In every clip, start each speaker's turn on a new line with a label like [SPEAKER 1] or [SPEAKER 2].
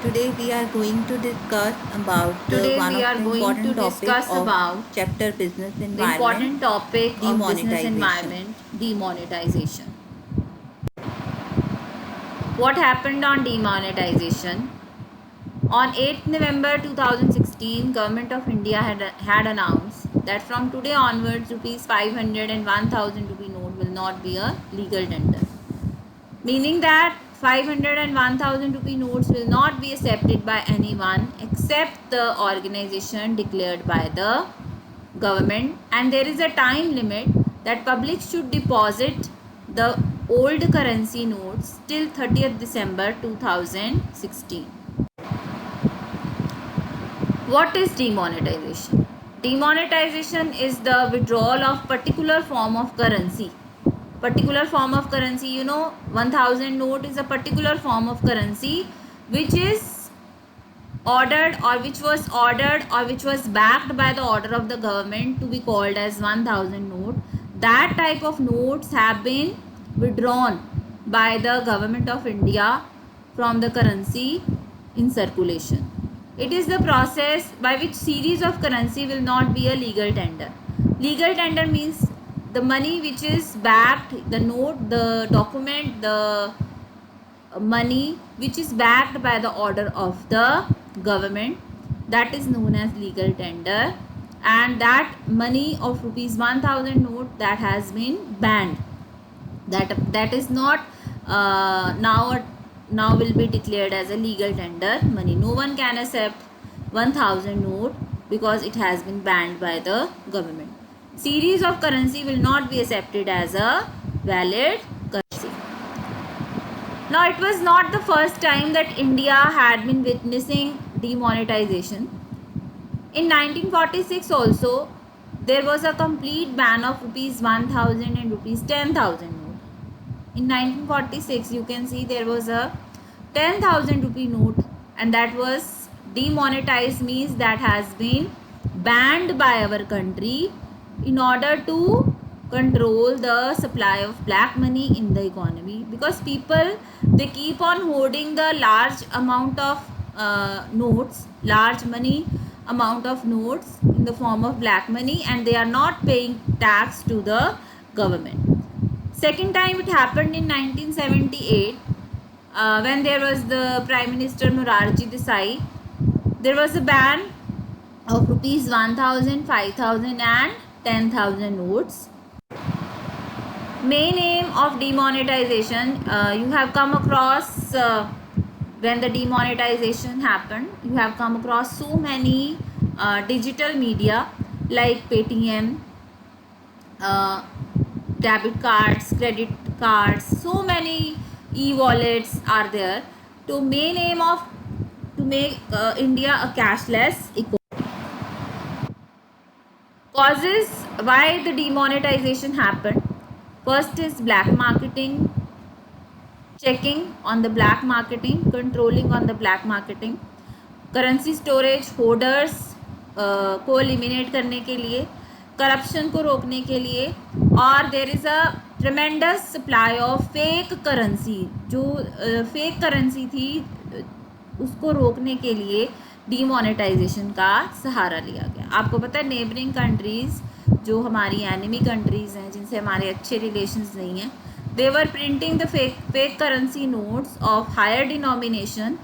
[SPEAKER 1] Today we are going to discuss about
[SPEAKER 2] Today
[SPEAKER 1] one
[SPEAKER 2] we
[SPEAKER 1] of
[SPEAKER 2] are
[SPEAKER 1] the
[SPEAKER 2] going to
[SPEAKER 1] important topic
[SPEAKER 2] discuss
[SPEAKER 1] of
[SPEAKER 2] about
[SPEAKER 1] chapter business
[SPEAKER 2] the
[SPEAKER 1] environment,
[SPEAKER 2] important topic of business
[SPEAKER 1] demonetization.
[SPEAKER 2] environment, demonetization. What happened on demonetization? On 8th November 2016, Government of India had announced that from today onwards, rupees 500 and 1000 rupee note will not be a legal tender. Meaning that 500 and 1000 rupee notes will not be accepted by anyone except the organization declared by the government, and there is a time limit that public should deposit the old currency notes till 30th December 2016. What is demonetization? Demonetization is the withdrawal of particular form of currency. Particular form of currency, 1000 note is a particular form of currency which is ordered or which was backed by the order of the government to be called as 1000 note. That type of notes have been withdrawn by the government of India from the currency in circulation. It is the process by which series of currency will not be a legal tender. Legal tender means the money which is backed, the note, the document, the money which is backed by the order of the government, that is known as legal tender. And that money of rupees 1000 note that has been banned, that is not now will be declared as a legal tender money. No one can accept 1000 note because it has been banned by the government. Series of currency will not be accepted as a valid currency. Now, it was not the first time that India had been witnessing demonetization. In 1946 also, there was a complete ban of rupees 1000 and rupees 10,000 note. In 1946, you can see there was a 10,000 rupee note, and that was demonetized, means that has been banned by our country in order to control the supply of black money in the economy, because people, they keep on hoarding the large amount of large money amount of notes in the form of black money, and they are not paying tax to the government. Second time it happened in 1978, when there was the Prime Minister Morarji Desai. There was a ban of rupees 1000, 5000 and 10,000 notes. Main aim of demonetization, you have come across, when the demonetization happened, you have come across so many digital media like Paytm, debit cards, credit cards, so many e-wallets are there to main aim of to make India a cashless economy. Causes why the demonetization happened: first is black marketing, checking on the black marketing, controlling on the black marketing, currency storage holders को eliminate करने के लिए, corruption को रोकने के लिए, और there is a ट्रेमेंडस supply of fake currency. जो फेक करेंसी थी उसको रोकने के लिए डीमोनेटाइजेशन का सहारा लिया गया. आपको पता है नेबरिंग कंट्रीज़, जो हमारी एनिमी कंट्रीज़ हैं, जिनसे हमारे अच्छे रिलेशंस नहीं हैं, they were printing the fake currency notes of higher denomination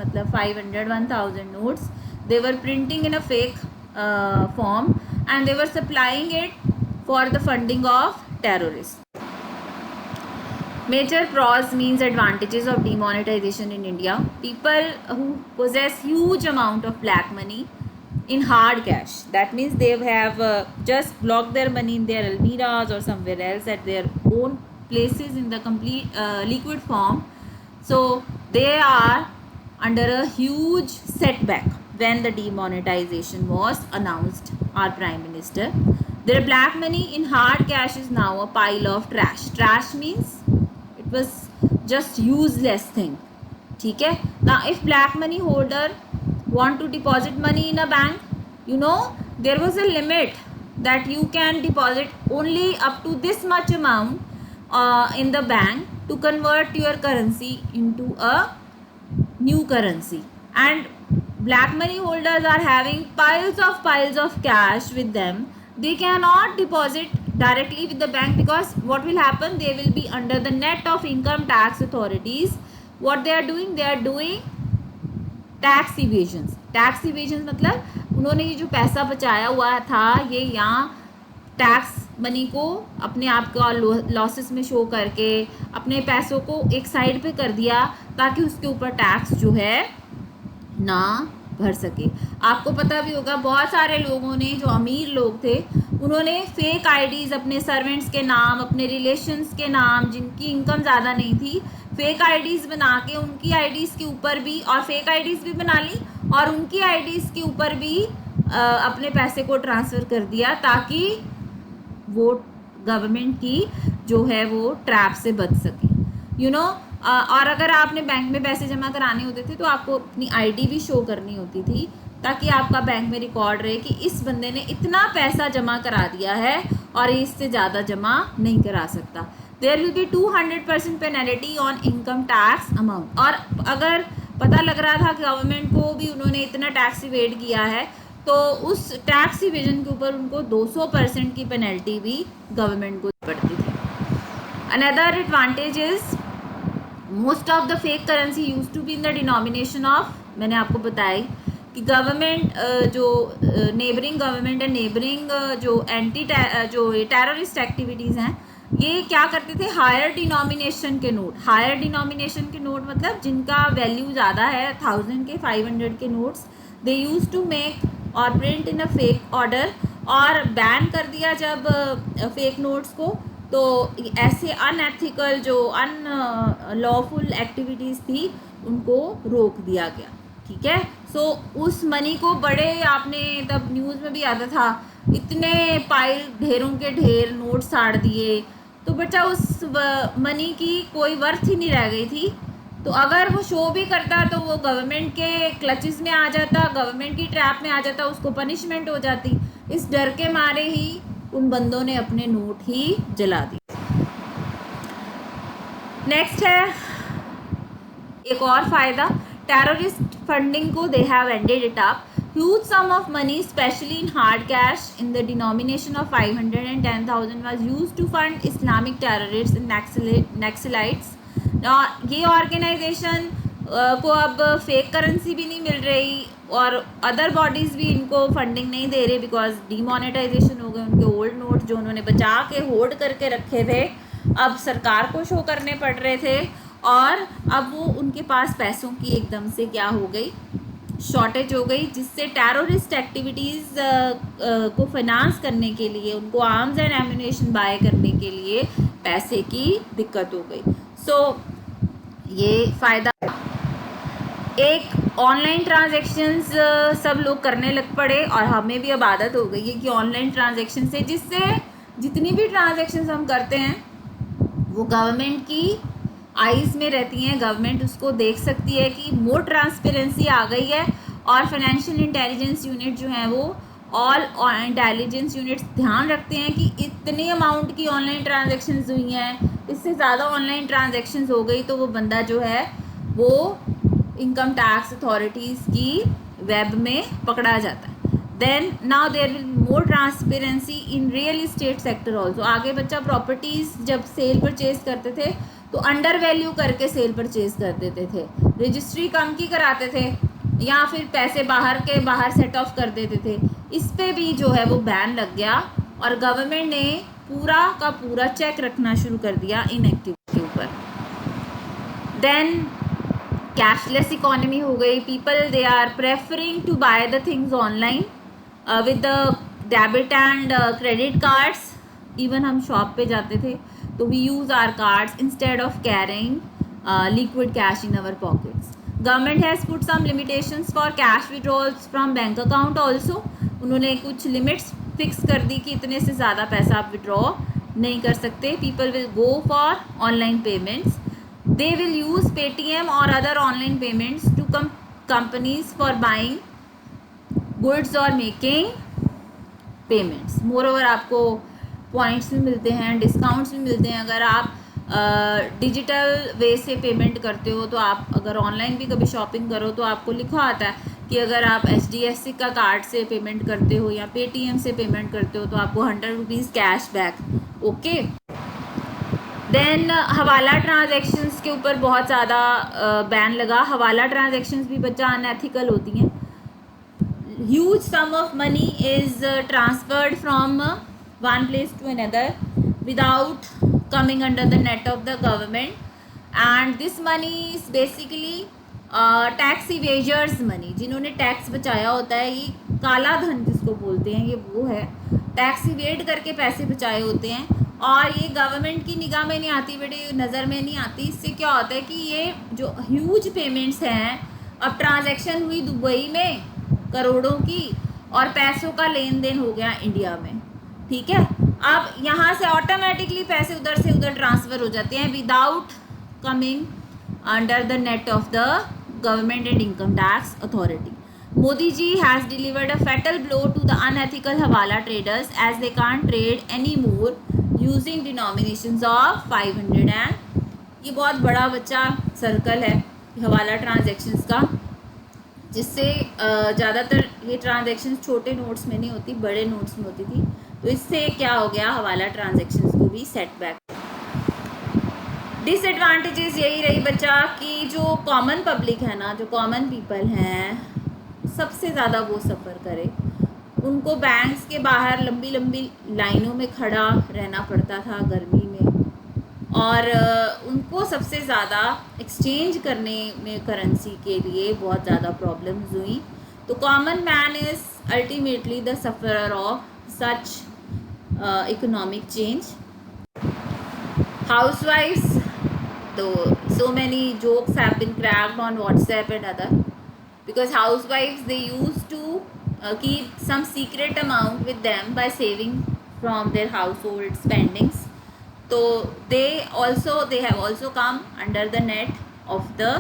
[SPEAKER 2] मतलब 500 1000 notes. They were printing in a fake form, and they were supplying it for the funding of terrorists. Major pros means advantages of demonetization in India: people who possess huge amount of black money in hard cash, that means they have just blocked their money in their almiras or somewhere else at their own places in the complete liquid form. So they are under a huge setback when the demonetization was announced, our Prime Minister. Their black money in hard cash is now a pile of trash. Trash means it was just useless thing. ठीक है. Now if black money holder want to deposit money in a bank, there was a limit that you can deposit only up to this much amount in the bank to convert your currency into a new currency. And black money holders are having piles of cash with them. They cannot deposit directly with the bank, because what will happen, they will be under the net of income tax authorities. What they are doing tax evasion मतलब उन्होंने ये जो पैसा बचाया हुआ था ये यहाँ टैक्स मनी को अपने आप का लॉसेस में शो करके अपने पैसों को एक साइड पे कर दिया ताकि उसके ऊपर टैक्स जो है ना भर सके। आपको पता भी होगा बहुत सारे लोगों ने, जो अमीर लोग थे, उन्होंने फेक आईडीज़ अपने सर्वेंट्स के नाम, अपने रिलेशंस के नाम, जिनकी इनकम ज़्यादा नहीं थी, फेक आईडीज़ बना के उनकी आईडीज़ के ऊपर भी, और फेक आईडीज़ भी बना ली और उनकी आईडीज़ के ऊपर भी अपने पैसे को ट्रांसफ़र कर दिया ताकि वो गवर्नमेंट की जो है वो ट्रैप से बच सके, यू नो। और अगर आपने बैंक में पैसे जमा कराने होते थे तो आपको अपनी आईडी भी शो करनी होती थी ताकि आपका बैंक में रिकॉर्ड रहे कि इस बंदे ने इतना पैसा जमा करा दिया है और इससे ज़्यादा जमा नहीं करा सकता। There will be 200% penalty on income tax amount. और अगर पता लग रहा था कि गवर्नमेंट को भी उन्होंने इतना टैक्स इवेड किया है तो उस टैक्स इवेजन के ऊपर उनको 200% की पेनल्टी भी गवर्नमेंट को पड़ती थी। Another advantage is most of the fake currency use to be in the denomination of, मैंने आपको बताई कि गवर्नमेंट जो नेबरिंग गवर्नमेंट एंड नेबरिंग जो टेररिस्ट एक्टिविटीज़ हैं, ये क्या करते थे, हायर डिनोमिनेशन के नोट मतलब जिनका वैल्यू ज़्यादा है, 1000 के 500 के notes, they used to make or print in a fake order. और बैन कर दिया जब फेक नोट्स को, तो ऐसे अनएथिकल जो अनलॉफुल एक्टिविटीज़ थी उनको रोक दिया गया, ठीक है। सो उस मनी को बड़े, आपने तब न्यूज़ में भी आता था, इतने पाइल ढेरों के ढेर नोट साड़ दिए, तो बच्चा उस मनी की कोई वर्थ ही नहीं रह गई थी। तो अगर वो शो भी करता तो वो गवर्नमेंट के क्लचेस में आ जाता, गवर्नमेंट की ट्रैप में आ जाता, उसको पनिशमेंट हो जाती। इस डर के मारे ही उन बंदों ने अपने नोट ही जला दिए। नेक्स्ट है एक और फ़ायदा, टेररिस्ट फंडिंग को they have ended it up. Huge sum of money, especially in hard cash, in the denomination of 500 and 10,000 was used to fund Islamic terrorists and Naxalites. ये ऑर्गेनाइजेशन को अब फेक करेंसी भी नहीं मिल रही और other bodies भी इनको funding नहीं दे रहे, बिकॉज डीमोनेटाइजेशन हो गए। उनके ओल्ड नोट जो उन्होंने बचा के होल्ड करके रखे थे अब सरकार को शो करने पड़ रहे थे, और अब वो उनके पास पैसों की एकदम से क्या हो गई, शॉर्टेज हो गई, जिससे टेररिस्ट एक्टिविटीज़ को फाइनेंस करने के लिए, उनको आर्म्स एंड एम्यूनेशन बाय करने के लिए पैसे की दिक्कत हो गई। सो ये फ़ायदा, एक ऑनलाइन ट्रांजैक्शंस सब लोग करने लग पड़े और हमें भी अब आदत हो गई है कि ऑनलाइन ट्रांजैक्शन से, जिससे जितनी भी ट्रांजैक्शंस हम करते हैं वो गवर्नमेंट की आइज़ में रहती हैं, गवर्नमेंट उसको देख सकती है कि मोर ट्रांसपेरेंसी आ गई है। और फाइनेंशियल इंटेलिजेंस यूनिट जो है वो ऑल इंटेलिजेंस यूनिट्स ध्यान रखते हैं कि इतने अमाउंट की ऑनलाइन ट्रांजैक्शंस हुई हैं, इससे ज़्यादा ऑनलाइन ट्रांजैक्शंस हो गई तो वो बंदा जो है वो इनकम टैक्स अथॉरिटीज़ की वेब में पकड़ा जाता है। Then now there will more transparency in real estate sector also. आगे बच्चा प्रॉपर्टीज़ जब सेल परचेज करते थे तो अंडर वैल्यू करके सेल परचेज कर देते थे, रजिस्ट्री कम की कराते थे या फिर पैसे बाहर सेट ऑफ कर देते थे। इस पे भी जो है वो बैन लग गया और गवर्नमेंट ने पूरा का पूरा चेक रखना शुरू कर दिया इन एक्टिविटी के ऊपर। देन कैशलेस इकोनॉमी हो गई, people they are preferring to buy the things online with the debit and credit cards. Even हम शॉप पे जाते थे तो we use our cards instead of carrying liquid cash in our pockets. Government has put some limitations for cash withdrawals from bank account also. उन्होंने कुछ limits fix कर दी कि इतने से ज़्यादा पैसा आप विड्रॉ नहीं कर सकते। People will go for online payments, they will use Paytm or other online payments to companies for buying goods or making payments. Moreover आपको पॉइंट्स भी मिलते हैं, डिस्काउंट्स भी मिलते हैं। अगर आप डिजिटल वे से पेमेंट करते हो, तो आप अगर ऑनलाइन भी कभी शॉपिंग करो तो आपको लिखा आता है कि अगर आप HDFC का कार्ड से पेमेंट करते हो या पेटीएम से पेमेंट करते हो तो आपको 100 rupees cash back. Okay, then हवाला ट्रांजैक्शंस के ऊपर बहुत ज़्यादा बैन लगा। हवाला ट्रांजैक्शंस भी बच्चा अनएथिकल होती हैं। Huge sum of money is transferred from one place to another without coming under the net of the government, and this money is basically tax evaders money. जिन्होंने टैक्स बचाया होता है, ये काला धन जिसको बोलते हैं, ये वो है, टैक्स इवेड करके पैसे बचाए होते हैं और ये गवर्नमेंट की निगाह में नहीं आती, बेटे नज़र में नहीं आती। इससे क्या होता है कि ये जो ह्यूज पेमेंट्स हैं, अब ट्रांजैक्शन हुई दुबई में करोड़ों की और पैसों का लेन देन हो गया इंडिया में, ठीक है। अब यहाँ से ऑटोमेटिकली पैसे उधर से उधर ट्रांसफ़र हो जाते हैं without coming under the net of the government and income tax authority. Modi ji has delivered a fatal blow to the unethical hawala traders as they can't trade anymore using denominations of 500 and ये बहुत बड़ा बच्चा circle है हवाला transactions का, जिससे ज़्यादातर ये ट्रांजैक्शंस छोटे नोट्स में नहीं होती, बड़े नोट्स में होती थी। तो इससे क्या हो गया, हवाला ट्रांजैक्शंस को भी सेटबैक। डिसएडवांटेजेस यही रही बच्चा कि जो कॉमन पब्लिक है ना, जो कॉमन पीपल हैं, सबसे ज़्यादा वो सफ़र करे। उनको बैंक्स के बाहर लंबी लंबी लाइनों में खड़ा रहना पड़ता था गर्मी में, और उनको सबसे ज़्यादा एक्सचेंज करने में करेंसी के लिए बहुत ज़्यादा प्रॉब्लम्स हुई। तो common man is ultimately the sufferer of such economic change. हाउसवाइफ्स, तो so many jokes have been cracked on WhatsApp and other, because housewives, they used to keep some secret amount with them by saving from their household spendings. So they have also come under the net of the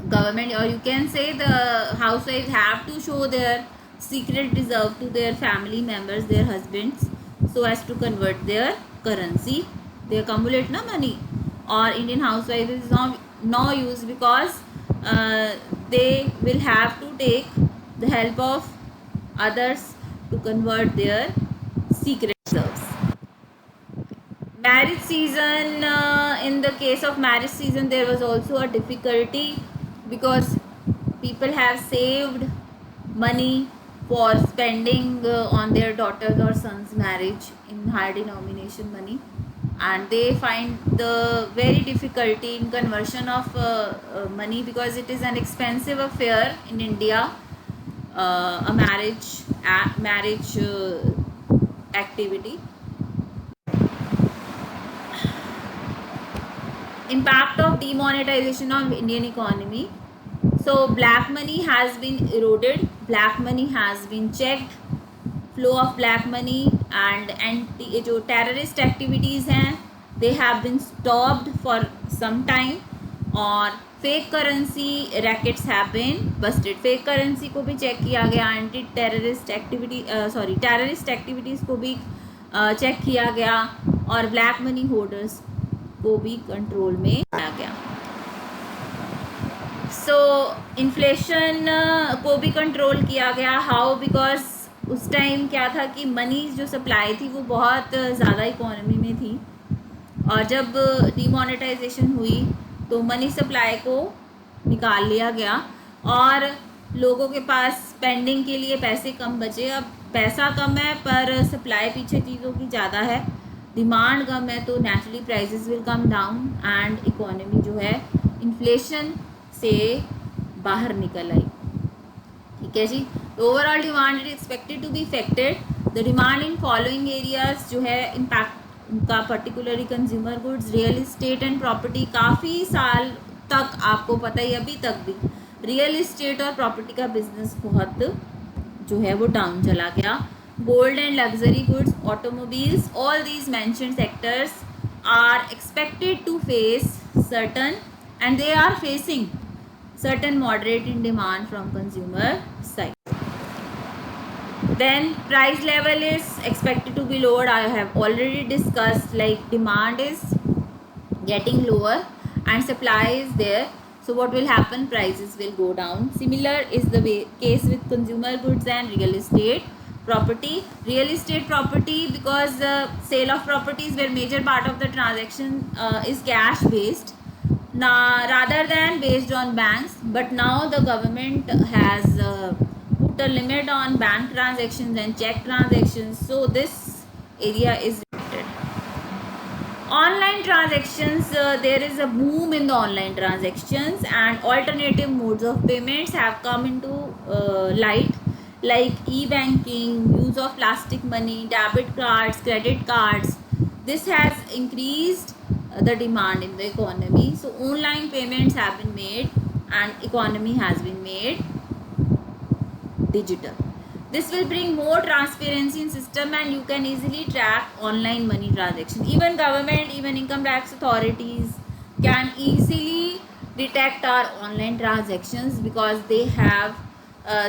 [SPEAKER 2] government, or you can say the housewives have to show their secret reserve to their family members, their husbands, so as to convert their currency. They accumulate na money, or Indian housewife is no use because they will have to take the help of others to convert their secret reserves. Marriage season, in the case of marriage season there was also a difficulty because people have saved money for spending on their daughters or sons marriage in high denomination money, and they find the very difficulty in conversion of money because it is an expensive affair in India, a marriage activity. Impact of demonetization on Indian economy. So black money has been eroded, black money has been checked, flow of black money and anti जो terrorist activities हैं they have been stopped for some time, और fake currency rackets have been busted. fake currency को भी check किया गया, anti terrorist activity terrorist activities को भी check किया गया, और black money holders को भी कंट्रोल में लाया गया। सो इन्फ्लेशन को भी कंट्रोल किया गया। हाउ? बिकॉज उस टाइम क्या था कि मनी जो सप्लाई थी वो बहुत ज़्यादा इकोनॉमी में थी, और जब डीमोनेटाइजेशन हुई तो मनी सप्लाई को निकाल लिया गया और लोगों के पास स्पेंडिंग के लिए पैसे कम बचे। अब पैसा कम है पर सप्लाई पीछे चीज़ों की ज़्यादा है, डिमांड कम है, तो naturally prices will come down and economy जो है इन्फ्लेशन से बाहर निकल आई। ठीक है जी। तो overall demand is expected to be affected. The demand in following areas जो है इम्पैक्ट उनका particularly consumer goods, real estate and property. काफ़ी साल तक आपको पता ही, अभी तक भी रियल इस्टेट और प्रॉपर्टी का बिजनेस बहुत जो है वो डाउन चला गया। Gold and luxury goods, automobiles, all these mentioned sectors are expected to face certain and they are facing certain moderate in demand from consumer side. Then price level is expected to be lowered. I have already discussed, like demand is getting lower and supply is there, so what will happen, prices will go down. Similar is the case with consumer goods and real estate property. Real estate property, because sale of properties where major part of the transaction is cash based, now rather than based on banks, but now the government has put a limit on bank transactions and check transactions, so this area is limited. Online transactions, there is a boom in the online transactions and alternative modes of payments have come into light, like e-banking, use of plastic money, debit cards, credit cards. This has increased the demand in the economy, so online payments have been made and economy has been made digital. This will bring more transparency in system and you can easily track online money transactions. Even government, even income tax authorities can easily detect our online transactions because they have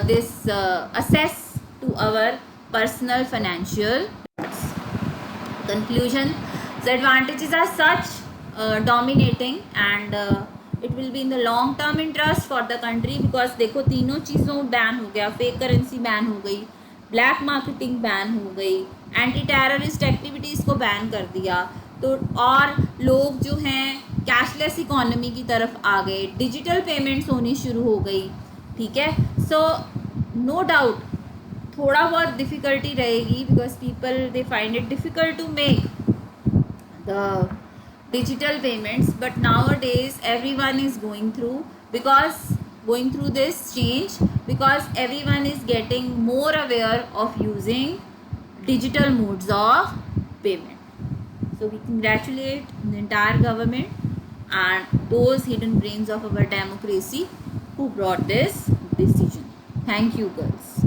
[SPEAKER 2] this access to our personal financial records. Conclusion, the advantages are such dominating and it will be in the long term interest for the country, because देखो तीनों चीज़ों ban हो गया, fake currency ban हो गई, black marketing ban हो गई, anti terrorist activities को बैन कर दिया, तो और लोग जो हैं कैशलेस इकोनॉमी की तरफ आ गए, डिजिटल पेमेंट्स होनी शुरू हो गई, ठीक है. सो नो डाउट थोड़ा बहुत डिफ़िकल्टी रहेगी, because people they find it difficult to make the digital payments, but nowadays everyone is going through this change, because everyone is getting more aware of using digital modes of payment. So we congratulate the entire government and those hidden brains of our democracy who brought this decision. Thank you, girls.